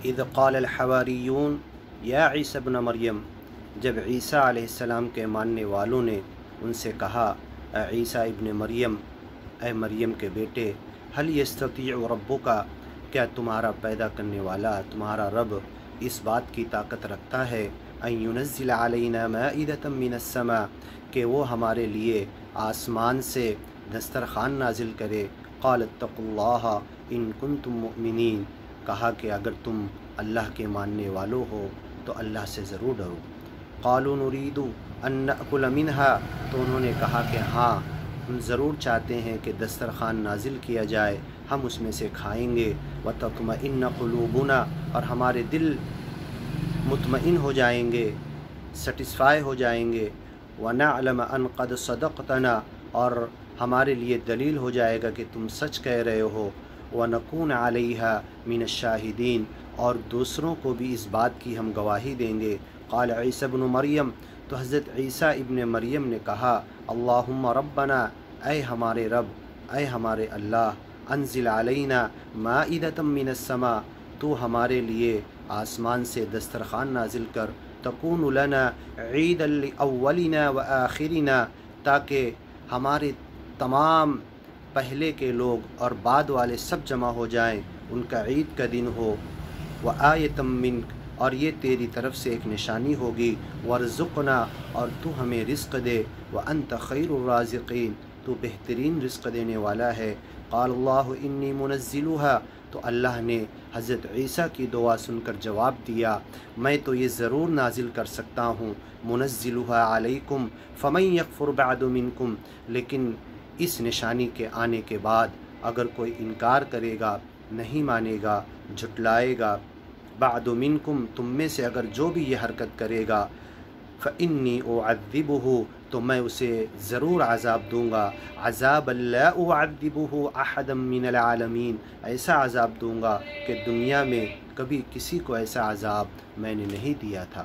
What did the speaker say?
اذ قال الحواریون یا عیسی ابن مریم، جب عیسیٰ علیہ السلام کے ماننے والوں نے ان سے کہا، اے عیسیٰ ابن مریم، اے مریم کے بیٹے، هل یستطیع ربک، کیا تمہارا پیدا کرنے والا تمہارا رب اس بات کی طاقت رکھتا ہے، ان ینزل علینا مائدۃ من السماء، کہ وہ ہمارے لیے آسمان سے دسترخوان نازل کرے، قال اتقوا اللہ ان کنتم مؤمنین، کہا کہ اگر تم اللہ کے ماننے والوں ہو تو اللہ سے ضرور ڈرو۔ قالوا نريد ان نأكل منها، تو انہوں نے کہا کہ ہاں ہم ضرور چاہتے ہیں کہ دسترخوان نازل کیا جائے، ہم اس میں سے کھائیں گے، وتطمئن قلوبنا، اور ہمارے دل مطمئن ہو جائیں گے، سیٹسفائی ہو جائیں گے، ونعلم ان قد صدقتنا، اور ہمارے لیے دلیل ہو جائے گا کہ تم سچ کہہ رہے ہو، ونکون علیہا من الشاہدین، اور دوسروں کو بھی اس بات کی ہم گواہی دیں گے۔ قال عیسی ابن مریم، تو حضرت عیسیٰ ابن مریم نے کہا، اللہم ربنا، اے ہمارے رب، اے ہمارے اللہ، انزل علینا مائدۃ من السماء، تو ہمارے لیے آسمان سے دسترخوان نازل کر، تکون لنا عیدا لاولنا وآخرنا، تاکہ ہمارے تمام پہلے کے لوگ اور بعد والے سب جمع ہو جائیں، ان کا عید کا دن ہو، وآیۃ منک، اور یہ تیری طرف سے ایک نشانی ہوگی، وارزقنا، اور تو ہمیں رزق دے، وانت خیر الرازقین، تو بہترین رزق دینے والا ہے۔ قال اللہ انی منزلها، تو اللہ نے حضرت عیسیٰ کی دعا سن کر جواب دیا، میں تو یہ ضرور نازل کر سکتا ہوں، منزلها علیکم فمن یکفر بعد منکم، لیکن اس نشانی کے آنے کے بعد اگر کوئی انکار کرے گا، نہیں مانے گا، جھٹلائے گا، بعد منکم، تم میں سے اگر جو بھی یہ حرکت کرے گا، فإنی اعذبہ، تو میں اسے ضرور عذاب دوں گا، عذاب لا اعذبہ احدا من العالمین، ایسا عذاب دوں گا کہ دنیا میں کبھی کسی کو ایسا عذاب میں نے نہیں دیا تھا۔